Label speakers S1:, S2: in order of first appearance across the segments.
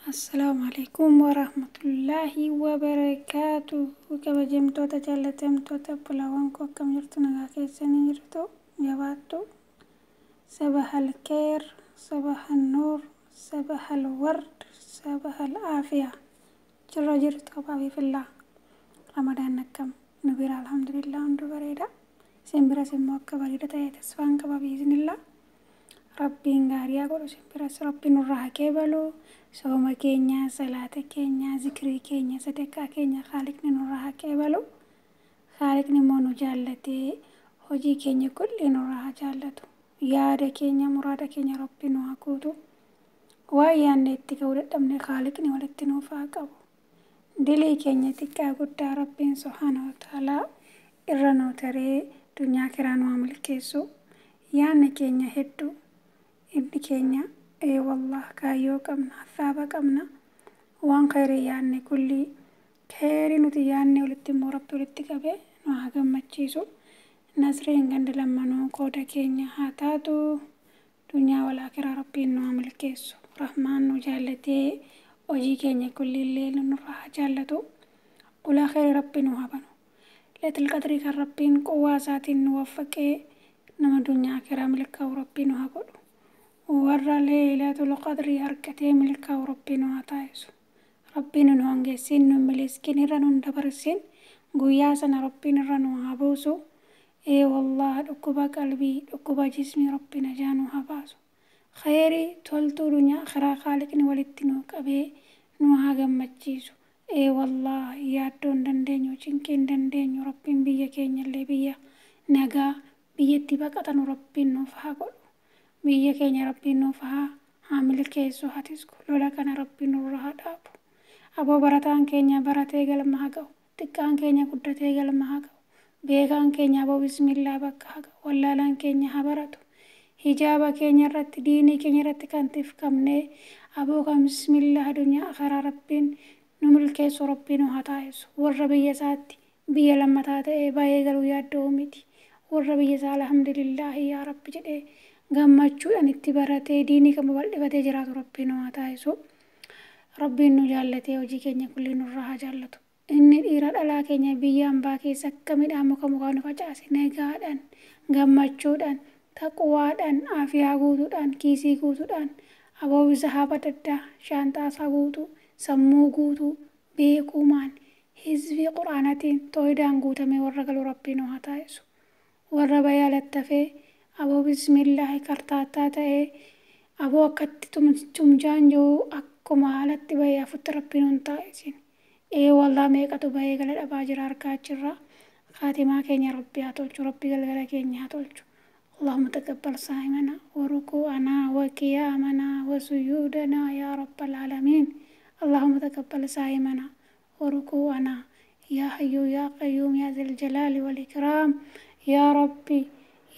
S1: السلام عليكم ورحمة الله وبركاته. kabajamtoota jaalatamtoota bulawwankoo akkam jirtu nagaa keessanii jirtu jabaattu صباح الخير صباح النور صباح الورد صباح العافية جرى جرت قبابي في الله رمضان نكم نبير الحمد لله عنده بريدة سنبرا سموك بريدة تسفان قبابي بإذن الله ربين غاريا قولوا سنبرا ربين الرحا كيبالو sooma keenya salaata keenya zikrii keenya sadaqaa keenya khaliqni nurraa qeebalu khaliqni immoo nu jaallatee hojii keenya kulli nurraa jaallatu yaada keenya muraada keenya rabbi nu haa guutu waa yaanne itti ga'uu dadhabne khaliqni walitti nuuf haa qabu dilii keenya xiqqaa guddaa rabbiin subhaanahu wa ta'aalaa irra nu taree dunyaa kiraa nu haa milkeessu yaanne keenya hedduu inni keenya والله كايو قمنا ثابا قمنا وان خير ياني كلي خير نتي ياني ولتي مربط ولتي كبه نوها مچيسو نصرين غند لما نو قودا كينيا هاتاتو دنيا والآخرة ربي نو عمل كيسو رحمن نو جالتي وجي كينيا كل الليل نروح جالتو ولا خير ربي نو هبنو ليت القدر كان ربي قواسات نوفقه نما دنيا آخرة ملكا وربي نو هبنو ورّا ليلة القدر هركتي ملكا وربنا عطايسو ربنا نوانجسين نملسكين رنون دبرسين قياسنا ربنا رنو هبوسو والله ركوبا قلبي ركوبا جسمي ربنا جانو هباسو خيري تولتو دنيا خرا خالقني ولتنو كبه نو هاگم مجيسو والله يادون دندنيو چنكين دندنيو ربين بيا كينيا اللي بيا نغا بيا تبقى ربنا فهاقل biyya keenya rabbiin nuuf haa milkeessu hatisku lola kana rabbiin nurra haa dhaabu aboo barataan keenya baratee galma haa ga'u xiqqaan keenya guddatee galma haa ga'u beekaan keenya aboo bismillaa bakka haa ga'u wallaalaan keenya haa baratu hijaaba keenya irratti diinii keenya irratti kan tifkamnee aboo kan bismillaa addunyaa akhiraa rabbiin nu milkeessu rabbiin haa taasisu warra biyya isaatti biyya lammataa ta'ee baay'ee galuu yaaddoo miti warra biyya isaa alhamdulillaahi yaa rabbi jedhee gammachuudhaan itti baratee diinii kan bal'ifatee jiraatu rabbiin haa taasisu rabbiin nu jaallatee hojii keenya kulli nurraa haa jaallatu inni dhiira dhalaa keenya biyya hambaa keessa akka midhaan mukaa nu facaase nagaadhaan gammachuudhaan taqwaadhaan aafiyaa guutuudhaan kiisii guutuudhaan aboo bisa haa badaddaa shaantaasaa guutuu sammuu guutuu beekumaan hizbii quraanatiin tooyidaan guutamee warra galu rabbiin haa taasisu warra bayaa lattafee aboo bismillaahi kartaataa ta'ee aboo akkatti tumjaan jiru akkuma haalatti bahee afutti rabbiin hun taasisin wallah meeqatu bahee gala dhabaa jira harkaa achirraa kaatimaa keenya rabbi haa tolchu rabbi galgala keenya haa tolchu اللهم تقبل صائمنا وركوعنا وقيامنا وسجودنا يا رب العالمين اللهم تقبل صائمنا وركوعنا يا حي يا قيوم يا ذا الجلال والإكرام يا ربي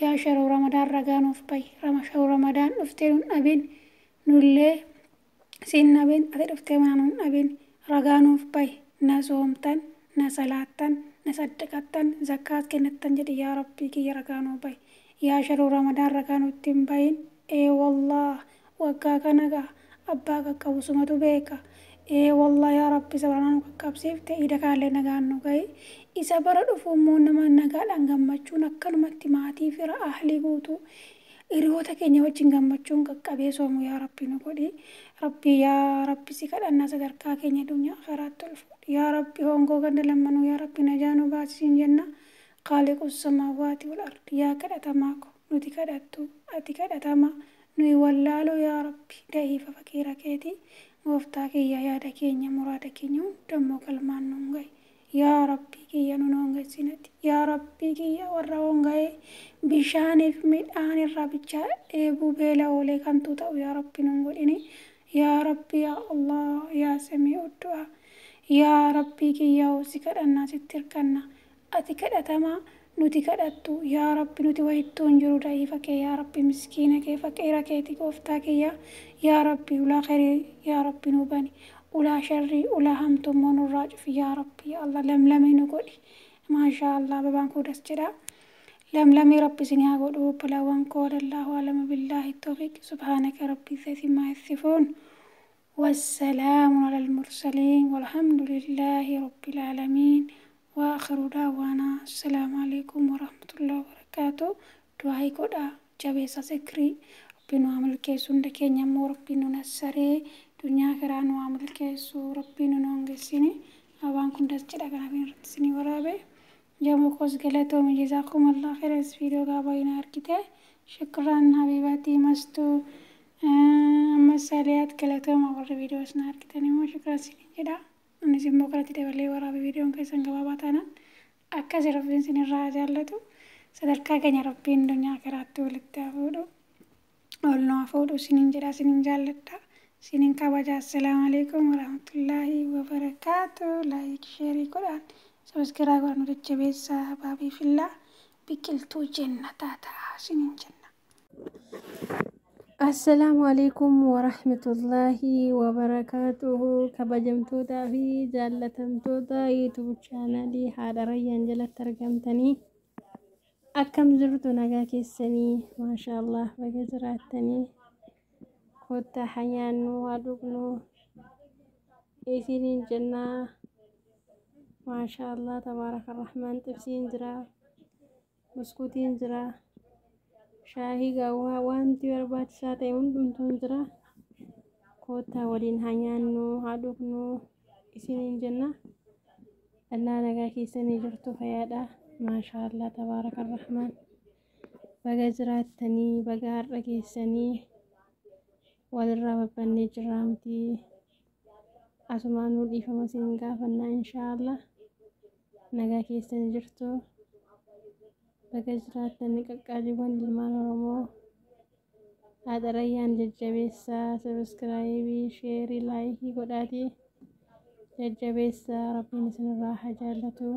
S1: يا شهر رمضان رجانوف باي شهر رمضان افترون أبين نولي سين أبين أدر افتمانون أبين رجانوف باي نصومتن نصلاتن نصدقتن زكاة كنتن جدي يا ربي كي رجانو باي يا شهر رمضان رجانو تنبين والله وكاكا نجا أباكا كوسمتو بيكا والله يا ربي سبحانه كابسيفت إذا كان لنا جانو جاي إذا برد فمون ما نقال عن جمّتشون أكلمت ماتي في أهلي قوتو إروتك إني وجين جمّتشون كبيسوم يا ربي نقولي ربي يا ربي سكال الناس دركا كيني دنيا خيرات الفود يا ربي هونغو كند لمنو يا ربي نجانو باسين جنة خالق السماوات والأرض يا كذا تماكو نتي كذا تو أتي كذا تما نوي ولالو يا ربي دايفا فكيرا كيتي وفتاكي يا دكيني مرادكي نيو دمو كلمان نونغاي يا ربي كيا نونغاي سينتي يا ربي كيا ورونغاي بشانف ميدان الرابجا ابو بيلا ولي كانتو تاو يا ربي نونغوليني يا ربي يا الله يا سميع الدعاء يا ربي كيا وسكر الناس تركنا أتكد أتما نتكدتو يا ربي نتي ويتون جرو دايفك يا ربي مسكينك فكيرا كيتي كوفتاك يا ربي ولا خير يا ربي نوباني ولا شري ولا همتم من الراجف يا ربي يا الله لملمي نقولي ما شاء الله ببانكو دسجدا لملمي ربي سنيا قولوا بلا وانكور الله أعلم بالله التوفيق سبحانك ربي ذاتي ما يصفون والسلام على المرسلين والحمد لله رب العالمين. وآخر دعوانا السلام عليكم ورحمة الله وبركاته. دعائي قدا جبيسا سكري ربنا عمل كيسو ndake nyammo ربنا نسري دنيا كرانو عمل كيسو ربنا نونغسيني أبان كنت جدا كنا بين رتسيني ورابي جامو خوز قلتو من جزاكم الله خير. الفيديو قابينا أركته شكرا حبيباتي مستو مساليات كلتهم أول فيديو سنار كتاني مو شكرا سيني جدا أنا سيمو كلتي تبلي ورابي فيديو كيسان قباباتنا أكاسي ربين سيني راجع لتو sadarkaa keenya rabbiin dunyaa karaatti walitti hafuudhu oolnoo hafuudhu sinin jedha sinin jaalladha sinin kabaja. Assalaamu alaikum warahmatullaahi wabarakaatu. Laayik sheerii godhaan sabiskiraayib godhaan jajjabeessaa baabii fillaa biqiltuu jannataa ta'a sinin jenna.
S2: Assalamu alaikum warahmatullahi wabarakatuh. Kabajamtoota fi jaallatamtoota YouTube chaanalii Haadha Rayyaan jalatti argamtanii akkam jirtu nagaa keessanii maashaallah baga jiraattanii kottaa hanyaannu haadhuqnu isiniin jennaa maashaallah tabaaraka rahmaan. Xibsiin jira, buskuutiin jira, shaahii gaawwaa wanti barbaachisaa ta'e hundumtuun jira. Kottaa waliin hanyaannu haadhuqnu isiniin jenna. Allah nagaa keessanii jirtu fayyaadha. maashaallah tabaaraka rahmaan. Baga jiraattanii baga har'a keessanii walirraa babbannee jirraa miti asumaanuu dhiifama isin gaafannaa inshaallah. Nagaa keessanii jirtu baga jiraattanii qaqqaaliiwwan ilmaan Oromoo Haadha Rayyaan jajjabeessaa sabiskiraayibii sheerii laayikii godhaatii jajjabeessaa rabbiin isinirraa haa jaallatu.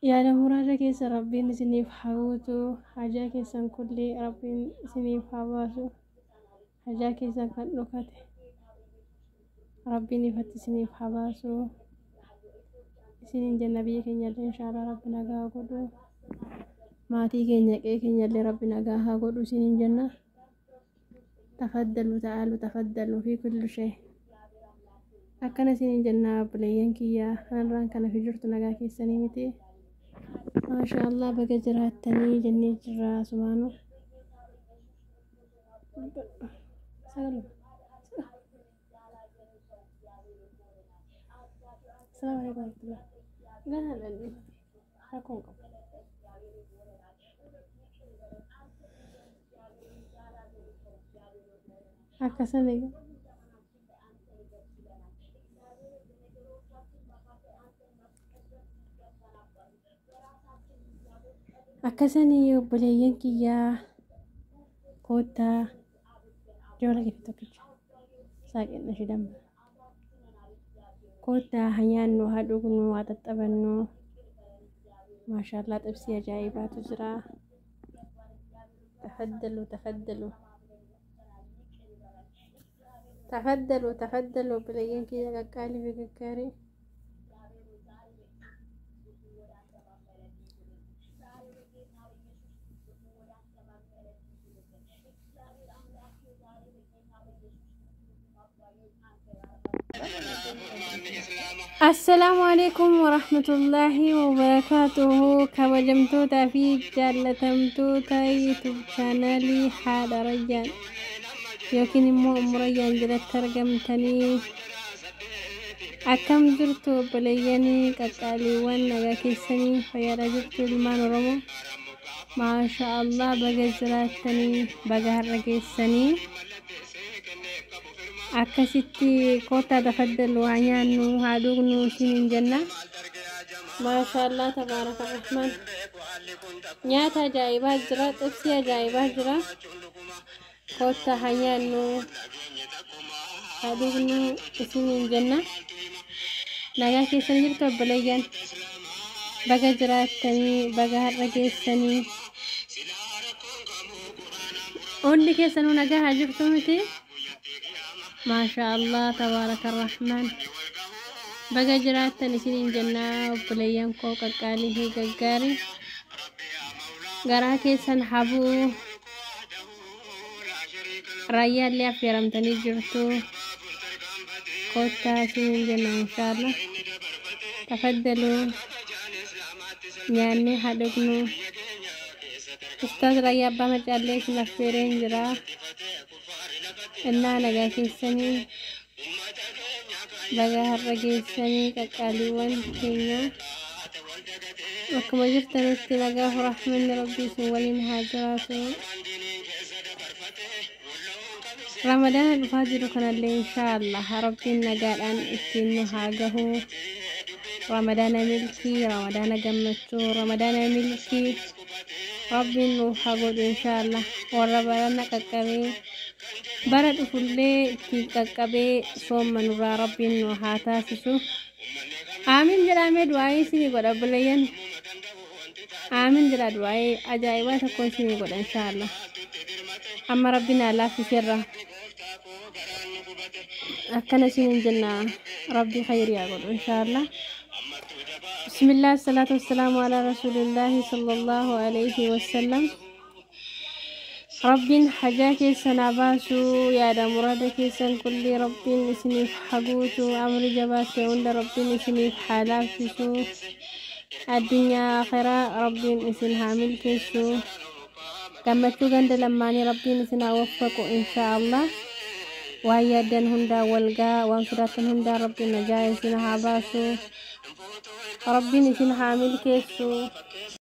S2: yaada muraada keessa rabbiin isiniif hawwatu hajaa keessan kulli rabbiin isiniif haa baasu. Hajaa keessan kan dhokate rabbiin ifatti isiniif haa baasu isiniin jenna. Biyya keenyallee inshaallah rabbi nagaa haa godhu, maatii keenya qe'ee keenyallee rabbi nagaa haa godhu isiniin jenna. Tafaddalu ta'aalu tafaddalu fi kullu shay. Akkana isiniin jenna buleeyyan kiyyaa kanarraan kana fi jirtu nagaa keessanii miti. maashaallah baga jiraattanii jennee jirra asumaanu. akkasanii akkasanii obboleeyyan kiyyaa kottaa joola keessa tokkicha saaqenna shidamba kottaa hanyaannu haa dhugnu haa xaxxabannu. maashaallah xibsii ajaa'ibaatu jira. tafaddalu tafaddalu tafaddalu tafaddalu obboleeyyan kiyya qaqqaalii fi gaggaarii. Assalamu alaikum warahmatullahi wabarakatuh. Kabajamtoota fi jaallatamtoota YouTube chaanalii Haadha Rayyaan yookiin immoo Ummu Rayyaan jalatti argamtanii akkam jirtu obboleeyyan qaqqaaliiwwan nagaa keessanii fayyaadha jirtu ilmaan Oromoo. maashaallah baga jiraattanii baga har'a keessanii akkasitti kottaa tafaddalu haa nyaannu haa dhugnu isiniin jenna. maashaallah tabaaraka rahmaan. nyaata ajaa'ibaa jira, xibsii ajaa'ibaa jira. kottaa haa nyaannu haa dhugnu isiniin jenna. nagaa keessan jirtu obboleeyyan baga jiraattanii baga har'a keessanii hundi keessanuu nagaa haa jirtu miti. maashaallah tabaaraka rahmaan. baga jiraattan isiniin jenna obboleeyyan koo qaqqaalii fi gaggaarii. garaa keessan habuu رايا اللي أفيرمتني جرتو كوتا سنين جنة إن شاء الله. تفضلوا يعني حدقنو أستاذ رايا بامج عليك نفيرين جرا إننا نجاكي السنين بقى هرقي السنين كاليوان كينيا وكما جرت نستي لقاه رحمن ربي سوالين هاجراتو رمضان الفاجر كان اللي إن شاء الله ربي نقال أن إتنو هاجه رمضان ملكي رمضان قمتو رمضان ملكي ربي نوحاقود إن شاء الله وربنا ككبي برد فلي ككبي صوم نورا ربي نوحاتا سسو آمين جرامي دعائي سيني قد أبليين آمين جرا دعائي أجايبات تكون سيني قد إن شاء الله أما ربنا لا في سره أكنا سنين جنة ربي خير يقول إن شاء الله. بسم الله الصلاة والسلام على رسول الله صلى الله عليه وسلم. ربي حجاك سنعباسو يا دا مرادك سن كل ربي نسني حقوتو أمر جباك عند ربي نسني حالافسو الدنيا آخرة ربي نسن حامل كيسو كمتو غند لماني ربي نسن أوفقو إن شاء الله. وهي دن هندا والغا وانصراتن هندا ربي نجاي سنها باسو ربي نسن حامل كيسو